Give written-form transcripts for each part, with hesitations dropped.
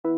Hey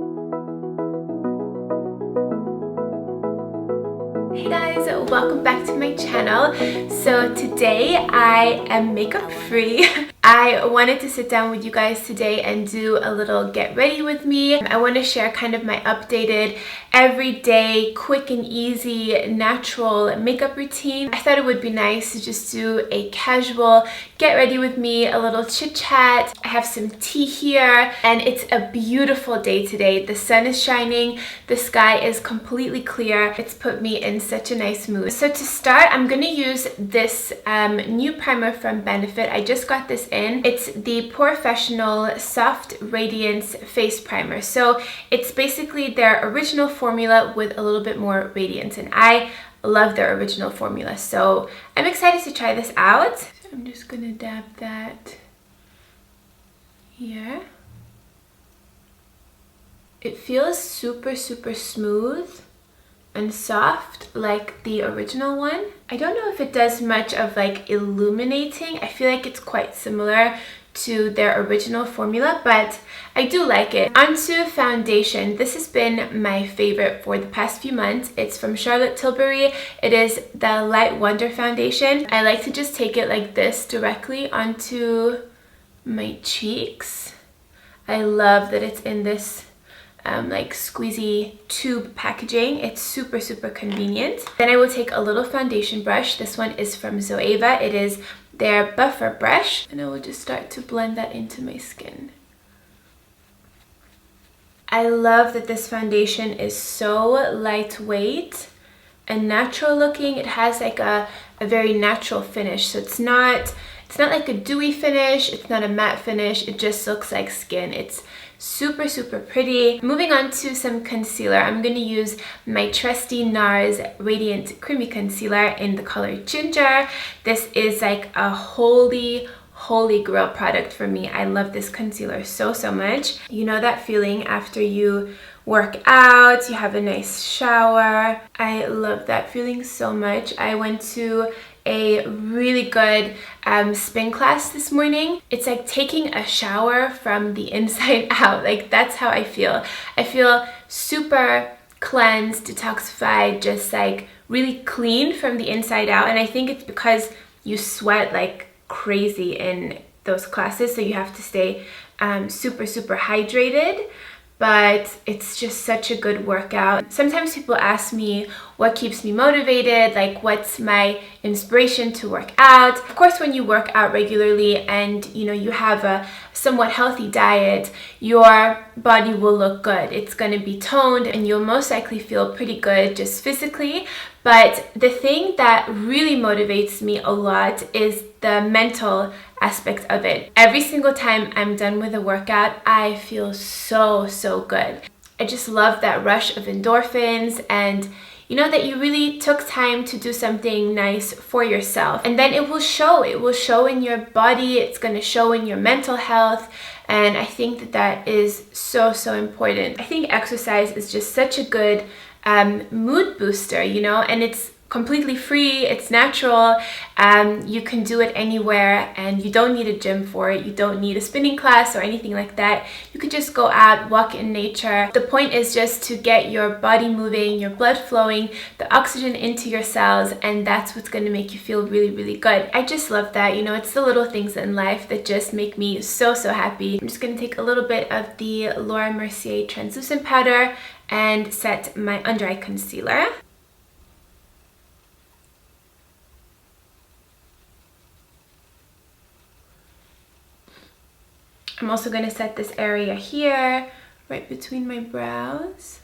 guys, welcome back to my channel. So today I am makeup free. I wanted to sit down with you guys today and do a little get ready with me. I want to share kind of my updated everyday quick and easy natural makeup routine. I thought it would be nice to just do a casual get ready with me, a little chit chat. I have some tea here and it's a beautiful day today. The sun is shining, the sky is completely clear. It's put me in such a nice mood. So to start, I'm going to use this new primer from Benefit. I just got this in. It's the POREfessional Soft Radiance Face Primer. So it's basically their original formula with a little bit more radiance, and I love their original formula. So I'm excited to try this out. So I'm just going to dab that here. It feels super smooth and soft like the original one. I don't know if it does much of like illuminating. I feel like it's quite similar to their original formula, but I do like it. Onto foundation. This has been my favorite for the past few months. It's from Tilbury. It is the Light Wonder foundation. I like to just take it like this directly onto my cheeks. I love that it's in this like squeezy tube packaging. It's super convenient. Then I will take a little foundation brush. This one is from Zoeva. It is their buffer brush, and I will just start to blend that into my skin. I love that this foundation is so lightweight and natural looking. It has like a very natural finish, so it's not like a dewy finish, it's not a matte finish, it just looks like skin. It's super pretty. Moving on to some concealer, I'm going to use my trusty NARS Radiant Creamy Concealer in the color Ginger. This is like a holy grail product for me. I love this concealer so much. You know that feeling after you work out, you have a nice shower. I love that feeling so much. I went to a really good spin class this morning. It's like taking a shower from the inside out. Like, that's how I feel. I feel super cleansed, detoxified, just like really clean from the inside out. And I think it's because you sweat like crazy in those classes, so you have to stay super hydrated. But it's just such a good workout. Sometimes people ask me what keeps me motivated, like what's my inspiration to work out. Of course, when you work out regularly and you have a somewhat healthy diet, your body will look good. It's going to be toned and you'll most likely feel pretty good just physically. But the thing that really motivates me a lot is the mental aspect of it. Every single time I'm done with a workout, I feel so good. I just love that rush of endorphins, and that you really took time to do something nice for yourself. And then it will show. It will show in your body. It's going to show in your mental health. And I think that is so important. I think exercise is just such a good mood booster, and it's completely free, it's natural, you can do it anywhere, and you don't need a gym for it. You don't need a spinning class or anything like that. You could just go out, walk in nature. The point is just to get your body moving, your blood flowing, the oxygen into your cells, and that's what's going to make you feel really good. I just love that. It's the little things in life that just make me so happy. I'm just going to take a little bit of the Laura Mercier translucent powder and set my under eye concealer. I'm also going to set this area here, right between my brows.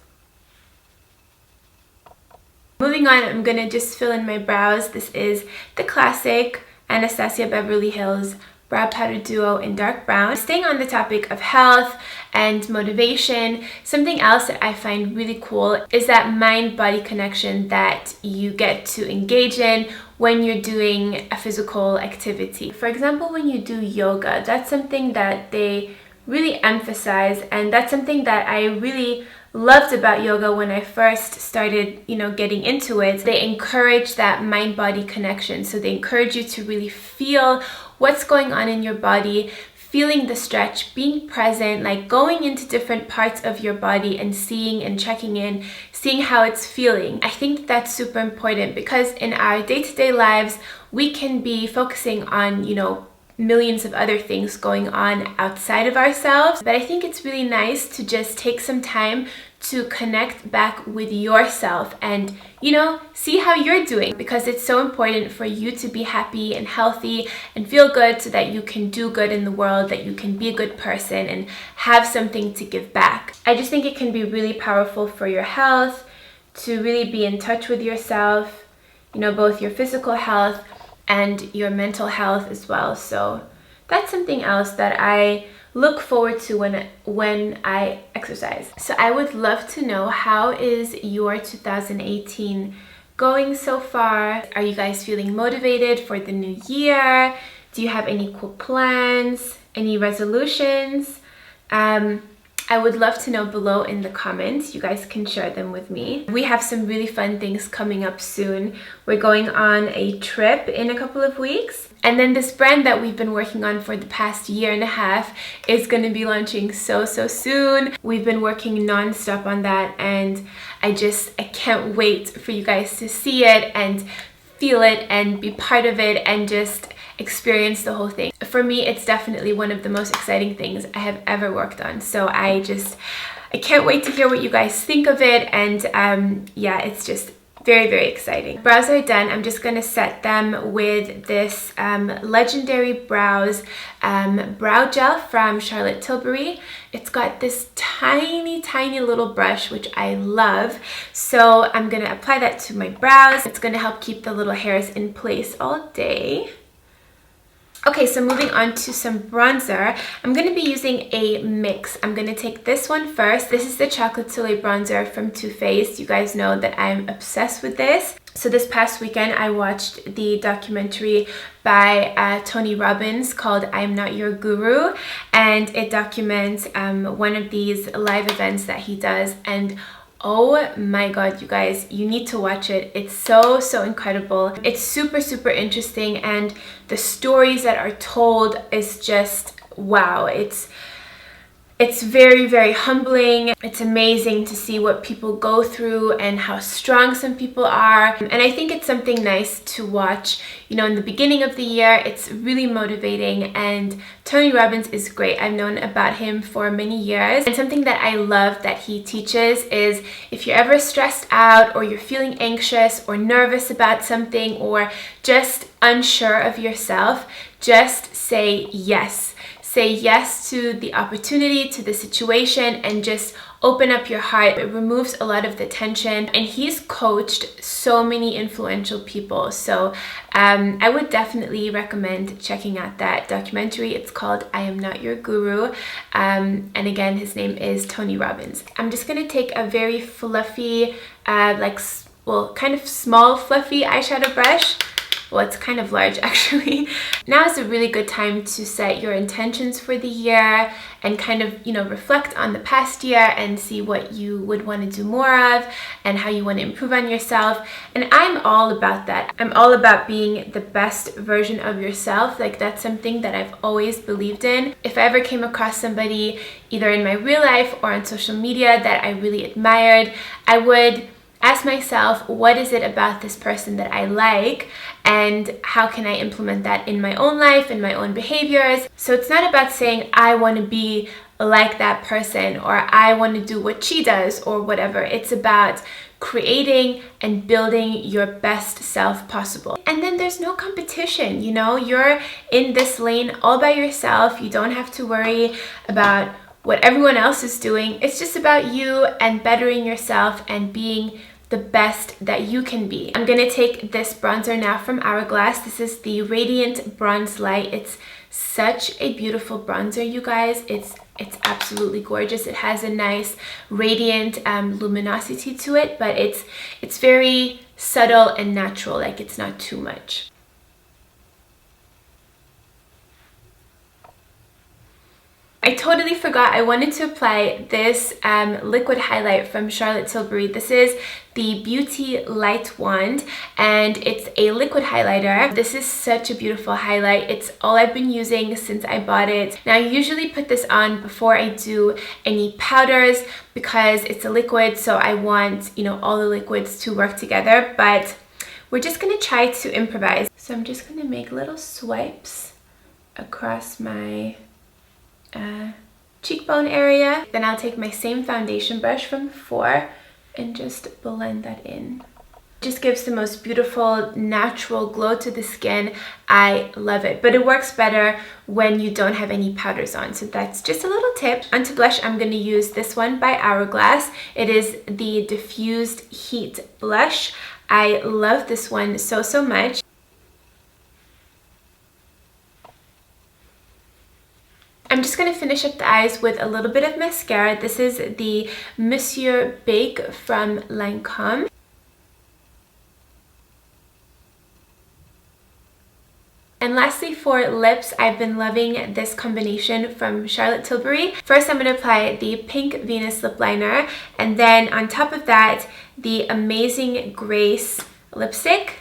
Moving on, I'm going to just fill in my brows. This is the classic Anastasia Beverly Hills Brow Powder Duo in dark brown. Staying on the topic of health and motivation, something else that I find really cool is that mind-body connection that you get to engage in when you're doing a physical activity. For example, when you do yoga, that's something that they really emphasize, and that's something that I really loved about yoga when I first started, getting into it. They encourage that mind-body connection. So they encourage you to really feel what's going on in your body, feeling the stretch, being present, like going into different parts of your body and seeing and checking in, seeing how it's feeling. I think that's super important because in our day-to-day lives, we can be focusing on, you know, millions of other things going on outside of ourselves. But I think it's really nice to just take some time to connect back with yourself and, you know, see how you're doing, because it's so important for you to be happy and healthy and feel good so that you can do good in the world, that you can be a good person and have something to give back. I just think it can be really powerful for your health to really be in touch with yourself, you know, both your physical health and your mental health as well. So that's something else that I look forward to when I exercise. So I would love to know, how is your 2018 going so far? Are you guys feeling motivated for the new year? Do you have any cool plans, any resolutions? I would love to know below in the comments. You guys can share them with me. We have some really fun things coming up soon. We're going on a trip in a couple of weeks. And then this brand that we've been working on for the past year and a half is going to be launching so soon. We've been working non-stop on that, and I can't wait for you guys to see it and feel it and be part of it and just experience the whole thing. For me, it's definitely one of the most exciting things I have ever worked on. So I can't wait to hear what you guys think of it. And yeah, it's just very exciting. Brows are done. I'm just gonna set them with this legendary brows brow gel from Charlotte Tilbury. It's got this tiny little brush, which I love. So I'm gonna apply that to my brows. It's gonna help keep the little hairs in place all day. Okay, so moving on to some bronzer. I'm going to be using a mix. I'm going to take this one first. This is the Chocolate Soleil bronzer from Too Faced. You guys know that I'm obsessed with this. So this past weekend, I watched the documentary by Tony Robbins called I'm Not Your Guru, and it documents one of these live events that he does, and oh my god, you guys, you need to watch it. It's so incredible. It's super interesting, and the stories that are told is just wow. It's very humbling. It's amazing to see what people go through and how strong some people are. And I think it's something nice to watch, you know, in the beginning of the year. It's really motivating, and Tony Robbins is great. I've known about him for many years. And something that I love that he teaches is, if you're ever stressed out or you're feeling anxious or nervous about something or just unsure of yourself, just say yes. Say yes to the opportunity, to the situation, and just open up your heart. It removes a lot of the tension, and he's coached so many influential people. So I would definitely recommend checking out that documentary. It's called I Am Not Your Guru, and again, his name is Tony Robbins. I'm just gonna take a very fluffy, kind of small fluffy eyeshadow brush. Well, it's kind of large actually. Now is a really good time to set your intentions for the year and kind of, you know, reflect on the past year and see what you would want to do more of and how you want to improve on yourself. And I'm all about that. I'm all about being the best version of yourself. Like, that's something that I've always believed in. If I ever came across somebody either in my real life or on social media that I really admired, I would ask myself, what is it about this person that I like, and how can I implement that in my own life and my own behaviors? So it's not about saying I want to be like that person or I want to do what she does or whatever. It's about creating and building your best self possible. And then there's no competition, you know, you're in this lane all by yourself. You don't have to worry about what everyone else is doing. It's just about you and bettering yourself and being the best that you can be. I'm gonna take this bronzer now from Hourglass. This is the Radiant Bronze Light. It's such a beautiful bronzer, you guys. It's absolutely gorgeous. It has a nice radiant luminosity to it, but it's very subtle and natural. Like, it's not too much. I totally forgot I wanted to apply this liquid highlight from Charlotte Tilbury. This is the Beauty Light Wand, and it's a liquid highlighter. This is such a beautiful highlight. It's all I've been using since I bought it. Now, I usually put this on before I do any powders because it's a liquid, so I want, you know, all the liquids to work together, but we're just gonna try to improvise. So I'm just gonna make little swipes across my cheekbone area. Then I'll take my same foundation brush from before and just blend that in. Just gives the most beautiful natural glow to the skin. I love it, but it works better when you don't have any powders on, so that's just a little tip. Onto blush, I'm going to use this one by Hourglass. It is the Diffused Heat Blush. I love this one so much. I'm just going to finish up the eyes with a little bit of mascara. This is the Monsieur Bake from Lancome. And lastly, for lips, I've been loving this combination from Charlotte Tilbury. First, I'm going to apply the Pink Venus Lip Liner, and then on top of that, the Amazing Grace lipstick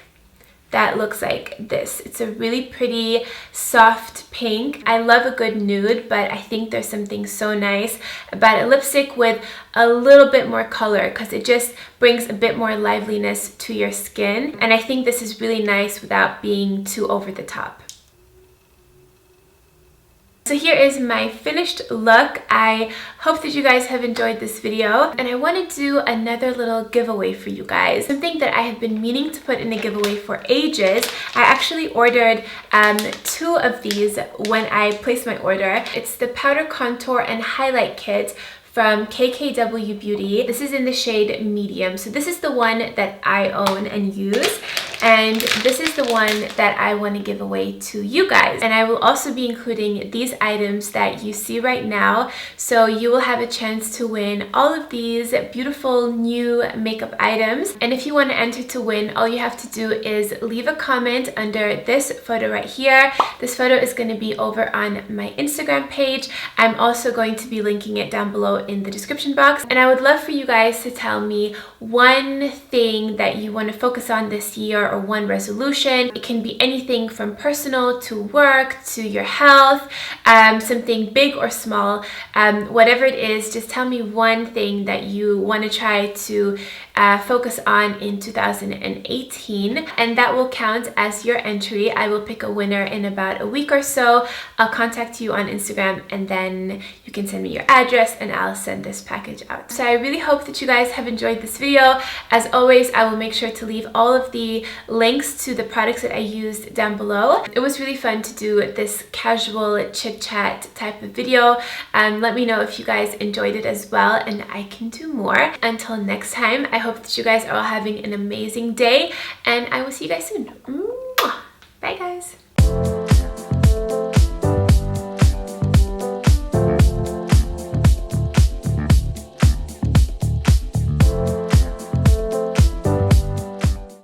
that looks like this. It's a really pretty soft pink. I love a good nude, but I think there's something so nice about a lipstick with a little bit more color because it just brings a bit more liveliness to your skin. And I think this is really nice without being too over the top. So here is my finished look. I hope that you guys have enjoyed this video, and I want to do another little giveaway for you guys. Something that I have been meaning to put in a giveaway for ages. I actually ordered 2 of these when I placed my order. It's the Powder Contour and Highlight Kit from KKW Beauty. This is in the shade medium. So this is the one that I own and use, and this is the one that I want to give away to you guys. And I will also be including these items that you see right now, so you will have a chance to win all of these beautiful new makeup items. And if you want to enter to win, all you have to do is leave a comment under this photo right here. This photo is going to be over on my Instagram page. I'm also going to be linking it down below in the description box, and I would love for you guys to tell me one thing that you want to focus on this year, or one resolution. It can be anything from personal to work to your health, something big or small, whatever it is. Just tell me one thing that you want to try to focus on in 2018, and that will count as your entry. I will pick a winner in about a week or so. I'll contact you on Instagram, and then you can send me your address and I'll send this package out. So I really hope that you guys have enjoyed this video. As always, I will make sure to leave all of the links to the products that I used down below. It was really fun to do this casual chit chat type of video. Let me know if you guys enjoyed it as well, and I can do more. Until next time, I hope that you guys are all having an amazing day, and I will see you guys soon. Mwah! Bye guys.